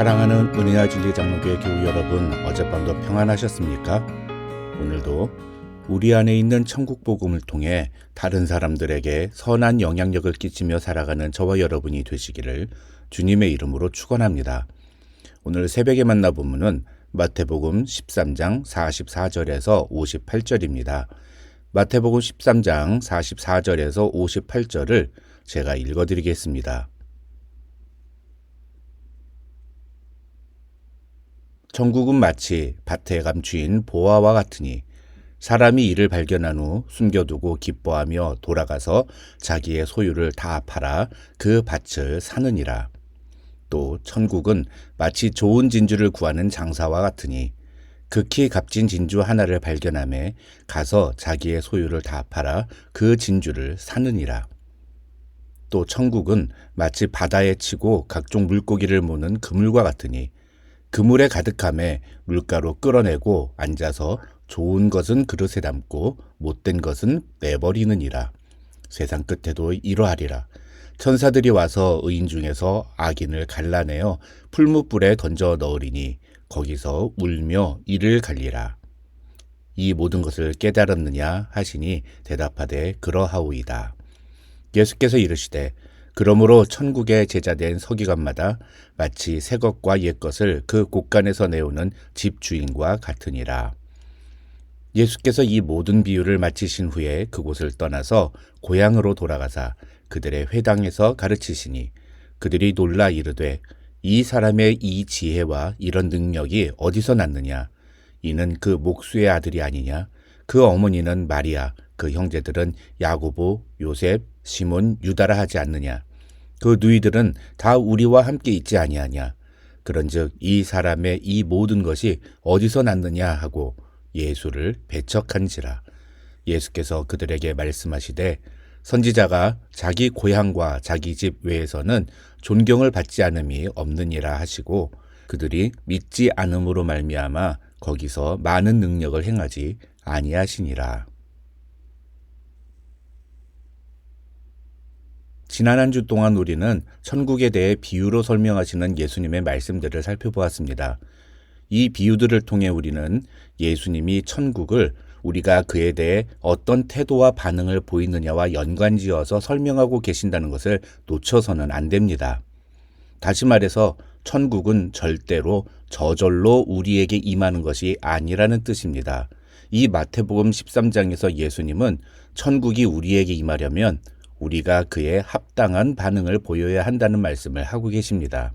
사랑하는 은혜와 진리 장로교회 교우 여러분, 어젯밤도 평안하셨습니까? 오늘도 우리 안에 있는 천국 복음을 통해 다른 사람들에게 선한 영향력을 끼치며 살아가는 저와 여러분이 되시기를 주님의 이름으로 축원합니다. 오늘 새벽에 만나 본문은 마태복음 13장 44절에서 58절입니다. 마태복음 13장 44절에서 58절을 제가 읽어드리겠습니다. 천국은 마치 밭에 감추인 보화와 같으니 사람이 이를 발견한 후 숨겨두고 기뻐하며 돌아가서 자기의 소유를 다 팔아 그 밭을 사느니라. 또 천국은 마치 좋은 진주를 구하는 장사와 같으니 극히 값진 진주 하나를 발견하매 가서 자기의 소유를 다 팔아 그 진주를 사느니라. 또 천국은 마치 바다에 치고 각종 물고기를 모는 그물과 같으니 그물에 가득함에 물가로 끌어내고 앉아서 좋은 것은 그릇에 담고 못된 것은 내버리느니라. 세상 끝에도 이러하리라. 천사들이 와서 의인 중에서 악인을 갈라내어 풀무불에 던져 넣으리니 거기서 울며 이를 갈리라. 이 모든 것을 깨달았느냐 하시니 대답하되 그러하오이다. 예수께서 이르시되 그러므로 천국의 제자된 서기관마다 마치 새 것과 옛 것을 그 곳간에서 내오는 집주인과 같으니라. 예수께서 이 모든 비유를 마치신 후에 그곳을 떠나서 고향으로 돌아가사 그들의 회당에서 가르치시니 그들이 놀라 이르되 이 사람의 이 지혜와 이런 능력이 어디서 났느냐? 이는 그 목수의 아들이 아니냐? 그 어머니는 마리아, 그 형제들은 야고보, 요셉, 시몬, 유다라 하지 않느냐? 그 누이들은 다 우리와 함께 있지 아니하냐? 그런즉 이 사람의 이 모든 것이 어디서 났느냐 하고 예수를 배척한지라. 예수께서 그들에게 말씀하시되 선지자가 자기 고향과 자기 집 외에서는 존경을 받지 않음이 없느니라 하시고 그들이 믿지 않음으로 말미암아 거기서 많은 능력을 행하지 아니하시니라. 지난 한 주 동안 우리는 천국에 대해 비유로 설명하시는 예수님의 말씀들을 살펴보았습니다. 이 비유들을 통해 우리는 예수님이 천국을 우리가 그에 대해 어떤 태도와 반응을 보이느냐와 연관지어서 설명하고 계신다는 것을 놓쳐서는 안 됩니다. 다시 말해서 천국은 절대로 저절로 우리에게 임하는 것이 아니라는 뜻입니다. 이 마태복음 13장에서 예수님은 천국이 우리에게 임하려면 우리가 그에 합당한 반응을 보여야 한다는 말씀을 하고 계십니다.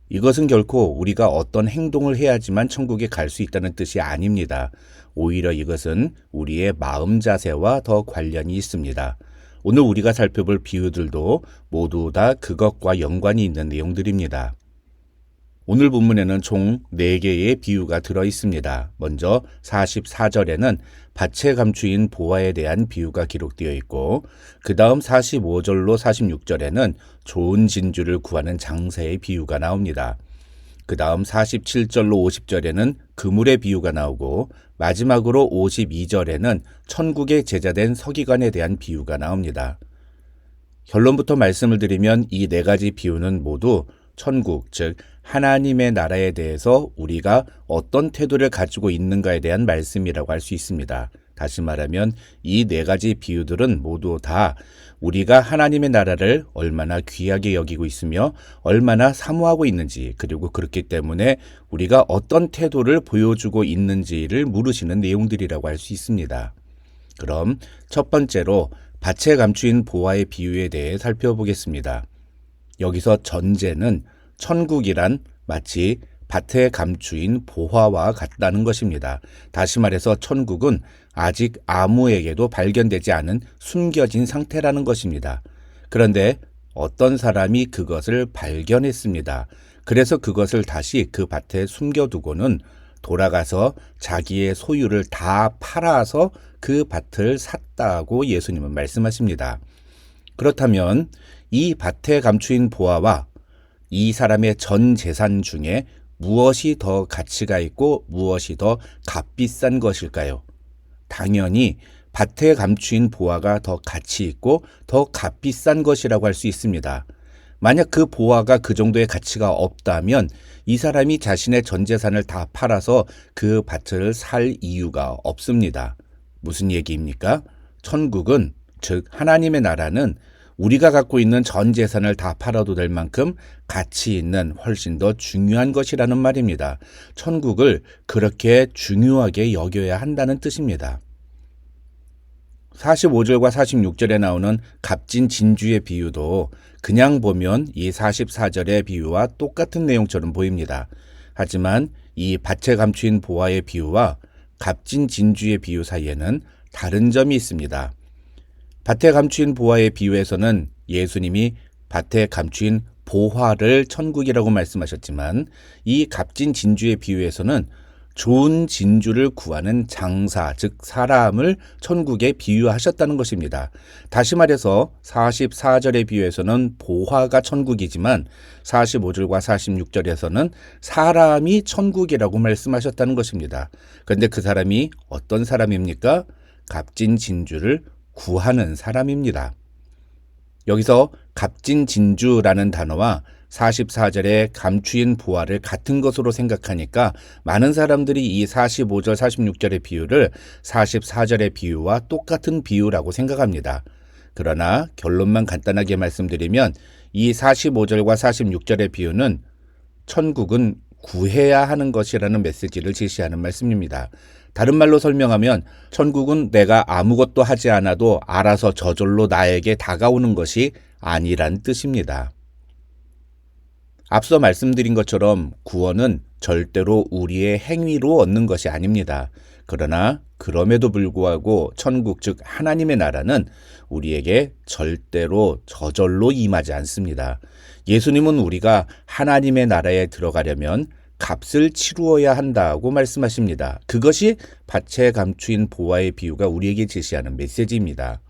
이것은 결코 우리가 어떤 행동을 해야지만 천국에 갈 수 있다는 뜻이 아닙니다. 오히려 이것은 우리의 마음 자세와 더 관련이 있습니다. 오늘 우리가 살펴볼 비유들도 모두 다 그것과 연관이 있는 내용들입니다. 오늘 본문에는 총 4개의 비유가 들어 있습니다. 먼저 44절에는 밭에 감추인 보화에 대한 비유가 기록되어 있고 그 다음 45절로 46절에는 좋은 진주를 구하는 장사의 비유가 나옵니다. 그 다음 47절로 50절에는 그물의 비유가 나오고 마지막으로 52절에는 천국의 제자된 서기관에 대한 비유가 나옵니다. 결론부터 말씀을 드리면 이 4가지 비유는 모두 천국, 즉 하나님의 나라에 대해서 우리가 어떤 태도를 가지고 있는가에 대한 말씀이라고 할 수 있습니다. 다시 말하면 이 4가지 비유들은 모두 다 우리가 하나님의 나라를 얼마나 귀하게 여기고 있으며 얼마나 사모하고 있는지, 그리고 그렇기 때문에 우리가 어떤 태도를 보여주고 있는지를 물으시는 내용들이라고 할 수 있습니다. 그럼 첫 번째로 밭에 감추인 보화의 비유에 대해 살펴보겠습니다. 여기서 전제는 천국이란 마치 밭에 감추인 보화와 같다는 것입니다. 다시 말해서 천국은 아직 아무에게도 발견되지 않은 숨겨진 상태라는 것입니다. 그런데 어떤 사람이 그것을 발견했습니다. 그래서 그것을 다시 그 밭에 숨겨두고는 돌아가서 자기의 소유를 다 팔아서 그 밭을 샀다고 예수님은 말씀하십니다. 그렇다면 이 밭에 감추인 보화와 이 사람의 전 재산 중에 무엇이 더 가치가 있고 무엇이 더 값비싼 것일까요? 당연히 밭에 감추인 보화가 더 가치 있고 더 값비싼 것이라고 할 수 있습니다. 만약 그 보화가 그 정도의 가치가 없다면 이 사람이 자신의 전 재산을 다 팔아서 그 밭을 살 이유가 없습니다. 무슨 얘기입니까? 천국은, 즉 하나님의 나라는 우리가 갖고 있는 전 재산을 다 팔아도 될 만큼 가치 있는 훨씬 더 중요한 것이라는 말입니다. 천국을 그렇게 중요하게 여겨야 한다는 뜻입니다. 45절과 46절에 나오는 값진 진주의 비유도 그냥 보면 이 44절의 비유와 똑같은 내용처럼 보입니다. 하지만 이 밭에 감추인 보화의 비유와 값진 진주의 비유 사이에는 다른 점이 있습니다. 밭에 감추인 보화의 비유에서는 예수님이 밭에 감추인 보화를 천국이라고 말씀하셨지만 이 값진 진주의 비유에서는 좋은 진주를 구하는 장사, 즉 사람을 천국에 비유하셨다는 것입니다. 다시 말해서 44절의 비유에서는 보화가 천국이지만 45절과 46절에서는 사람이 천국이라고 말씀하셨다는 것입니다. 그런데 그 사람이 어떤 사람입니까? 값진 진주를 구하는 사람입니다. 여기서 값진 진주라는 단어와 44절의 감추인 보화를 같은 것으로 생각하니까 많은 사람들이 이 45절, 46절의 비유를 44절의 비유와 똑같은 비유라고 생각합니다. 그러나 결론만 간단하게 말씀드리면 이 45절과 46절의 비유는 천국은 구해야 하는 것이라는 메시지를 제시하는 말씀입니다. 다른 말로 설명하면 천국은 내가 아무것도 하지 않아도 알아서 저절로 나에게 다가오는 것이 아니란 뜻입니다. 앞서 말씀드린 것처럼 구원은 절대로 우리의 행위로 얻는 것이 아닙니다. 그러나 그럼에도 불구하고 천국 즉 하나님의 나라는 우리에게 절대로 저절로 임하지 않습니다. 예수님은 우리가 하나님의 나라에 들어가려면 값을 치루어야 한다고 말씀하십니다. 그것이 밭에 감추인 보화의 비유가 우리에게 제시하는 메시지입니다.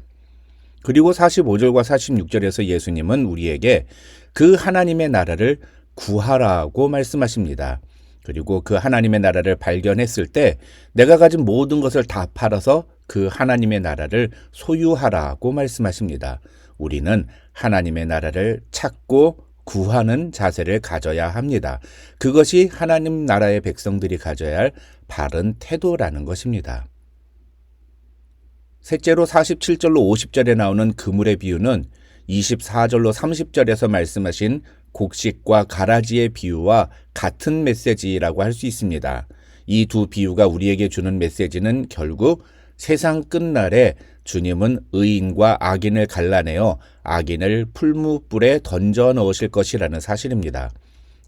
그리고 45절과 46절에서 예수님은 우리에게 그 하나님의 나라를 구하라고 말씀하십니다. 그리고 그 하나님의 나라를 발견했을 때 내가 가진 모든 것을 다 팔아서 그 하나님의 나라를 소유하라고 말씀하십니다. 우리는 하나님의 나라를 찾고 구하는 자세를 가져야 합니다. 그것이 하나님 나라의 백성들이 가져야 할 바른 태도라는 것입니다. 셋째로 47절로 50절에 나오는 그물의 비유는 24절로 30절에서 말씀하신 곡식과 가라지의 비유와 같은 메시지라고 할 수 있습니다. 이 두 비유가 우리에게 주는 메시지는 결국 세상 끝날에 주님은 의인과 악인을 갈라내어 악인을 풀무불에 던져 넣으실 것이라는 사실입니다.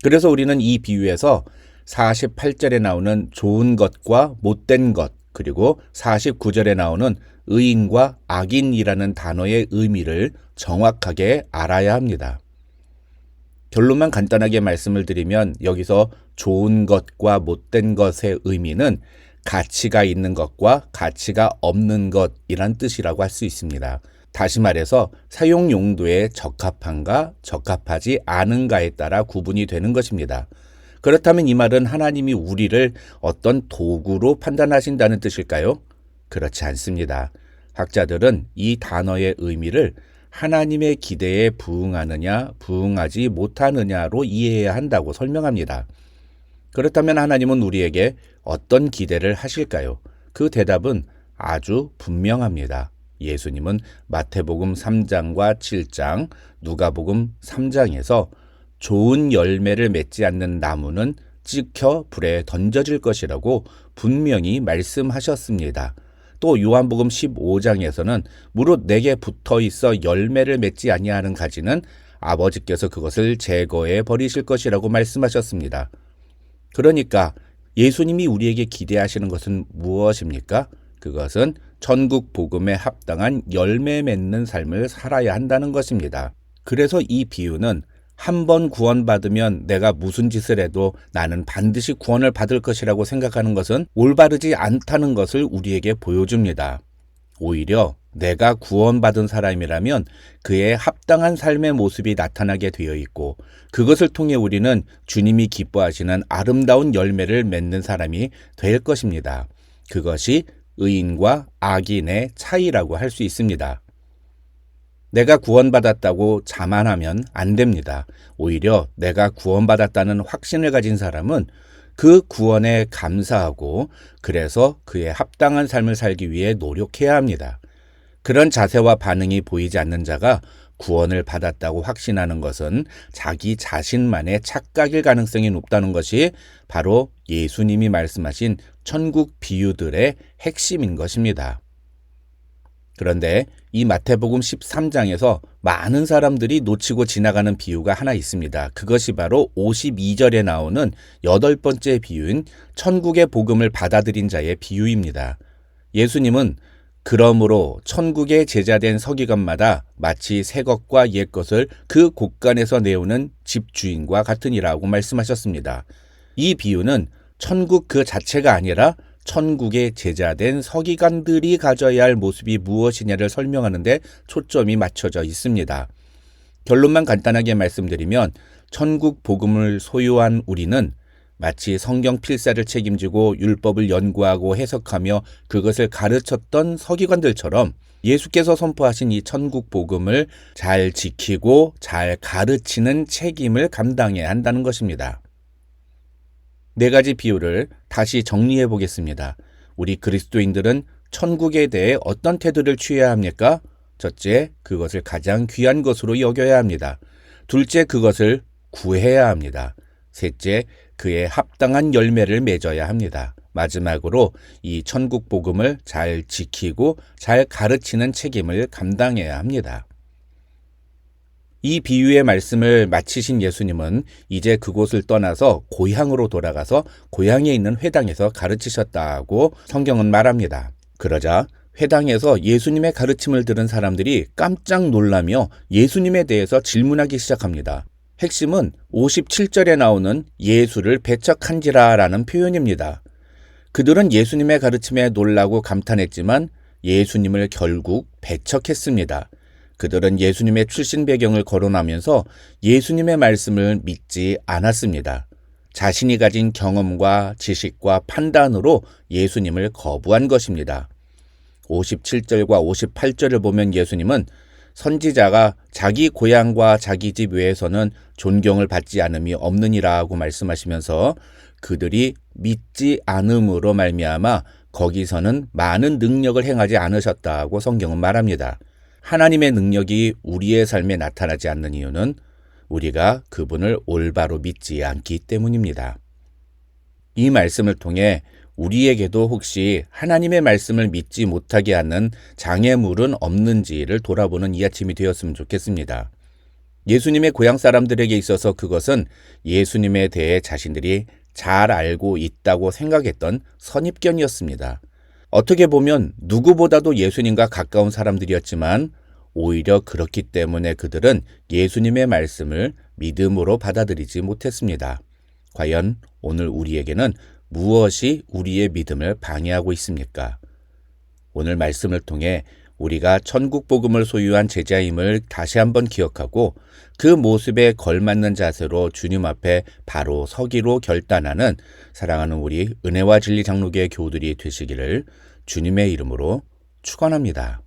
그래서 우리는 이 비유에서 48절에 나오는 좋은 것과 못된 것, 그리고 49절에 나오는 의인과 악인이라는 단어의 의미를 정확하게 알아야 합니다. 결론만 간단하게 말씀을 드리면 여기서 좋은 것과 못된 것의 의미는 가치가 있는 것과 가치가 없는 것이란 뜻이라고 할 수 있습니다. 다시 말해서 사용 용도에 적합한가 적합하지 않은가에 따라 구분이 되는 것입니다. 그렇다면 이 말은 하나님이 우리를 어떤 도구로 판단하신다는 뜻일까요? 그렇지 않습니다. 학자들은 이 단어의 의미를 하나님의 기대에 부응하느냐 부응하지 못하느냐로 이해해야 한다고 설명합니다. 그렇다면 하나님은 우리에게 어떤 기대를 하실까요? 그 대답은 아주 분명합니다. 예수님은 마태복음 3장과 7장, 누가복음 3장에서 좋은 열매를 맺지 않는 나무는 찍혀 불에 던져질 것이라고 분명히 말씀하셨습니다. 또 요한복음 15장에서는 무릇 내게 붙어 있어 열매를 맺지 아니하는 가지는 아버지께서 그것을 제거해 버리실 것이라고 말씀하셨습니다. 그러니까 예수님이 우리에게 기대하시는 것은 무엇입니까? 그것은 천국 복음에 합당한 열매 맺는 삶을 살아야 한다는 것입니다. 그래서 이 비유는 한 번 구원받으면 내가 무슨 짓을 해도 나는 반드시 구원을 받을 것이라고 생각하는 것은 올바르지 않다는 것을 우리에게 보여줍니다. 오히려 내가 구원받은 사람이라면 그의 합당한 삶의 모습이 나타나게 되어 있고 그것을 통해 우리는 주님이 기뻐하시는 아름다운 열매를 맺는 사람이 될 것입니다. 그것이 의인과 악인의 차이라고 할 수 있습니다. 내가 구원받았다고 자만하면 안 됩니다. 오히려 내가 구원받았다는 확신을 가진 사람은 그 구원에 감사하고 그래서 그에 합당한 삶을 살기 위해 노력해야 합니다. 그런 자세와 반응이 보이지 않는 자가 구원을 받았다고 확신하는 것은 자기 자신만의 착각일 가능성이 높다는 것이 바로 예수님이 말씀하신 천국 비유들의 핵심인 것입니다. 그런데 이 마태복음 13장에서 많은 사람들이 놓치고 지나가는 비유가 하나 있습니다. 그것이 바로 52절에 나오는 8번째 비유인 천국의 복음을 받아들인 자의 비유입니다. 예수님은 그러므로 천국의 제자된 서기관마다 마치 새 것과 옛 것을 그 곳간에서 내오는 집주인과 같으니라고 말씀하셨습니다. 이 비유는 천국 그 자체가 아니라 천국의 제자된 서기관들이 가져야 할 모습이 무엇이냐를 설명하는 데 초점이 맞춰져 있습니다. 결론만 간단하게 말씀드리면 천국 복음을 소유한 우리는 마치 성경 필사를 책임지고 율법을 연구하고 해석하며 그것을 가르쳤던 서기관들처럼 예수께서 선포하신 이 천국 복음을 잘 지키고 잘 가르치는 책임을 감당해야 한다는 것입니다. 4가지 비유를 다시 정리해 보겠습니다. 우리 그리스도인들은 천국에 대해 어떤 태도를 취해야 합니까? 첫째, 그것을 가장 귀한 것으로 여겨야 합니다. 둘째, 그것을 구해야 합니다. 셋째, 그에 합당한 열매를 맺어야 합니다. 마지막으로 이 천국 복음을 잘 지키고 잘 가르치는 책임을 감당해야 합니다. 이 비유의 말씀을 마치신 예수님은 이제 그곳을 떠나서 고향으로 돌아가서 고향에 있는 회당에서 가르치셨다고 성경은 말합니다. 그러자 회당에서 예수님의 가르침을 들은 사람들이 깜짝 놀라며 예수님에 대해서 질문하기 시작합니다. 핵심은 57절에 나오는 예수를 배척한지라 라는 표현입니다. 그들은 예수님의 가르침에 놀라고 감탄했지만 예수님을 결국 배척했습니다. 그들은 예수님의 출신 배경을 거론하면서 예수님의 말씀을 믿지 않았습니다. 자신이 가진 경험과 지식과 판단으로 예수님을 거부한 것입니다. 57절과 58절을 보면 예수님은 선지자가 자기 고향과 자기 집 외에서는 존경을 받지 않음이 없느니라고 말씀하시면서 그들이 믿지 않음으로 말미암아 거기서는 많은 능력을 행하지 않으셨다고 성경은 말합니다. 하나님의 능력이 우리의 삶에 나타나지 않는 이유는 우리가 그분을 올바로 믿지 않기 때문입니다. 이 말씀을 통해 우리에게도 혹시 하나님의 말씀을 믿지 못하게 하는 장애물은 없는지를 돌아보는 이 아침이 되었으면 좋겠습니다. 예수님의 고향 사람들에게 있어서 그것은 예수님에 대해 자신들이 잘 알고 있다고 생각했던 선입견이었습니다. 어떻게 보면 누구보다도 예수님과 가까운 사람들이었지만 오히려 그렇기 때문에 그들은 예수님의 말씀을 믿음으로 받아들이지 못했습니다. 과연 오늘 우리에게는 무엇이 우리의 믿음을 방해하고 있습니까? 오늘 말씀을 통해 우리가 천국 복음을 소유한 제자임을 다시 한번 기억하고 그 모습에 걸맞는 자세로 주님 앞에 바로 서기로 결단하는 사랑하는 우리 은혜와 진리 장로교회 교우들이 되시기를 주님의 이름으로 축원합니다.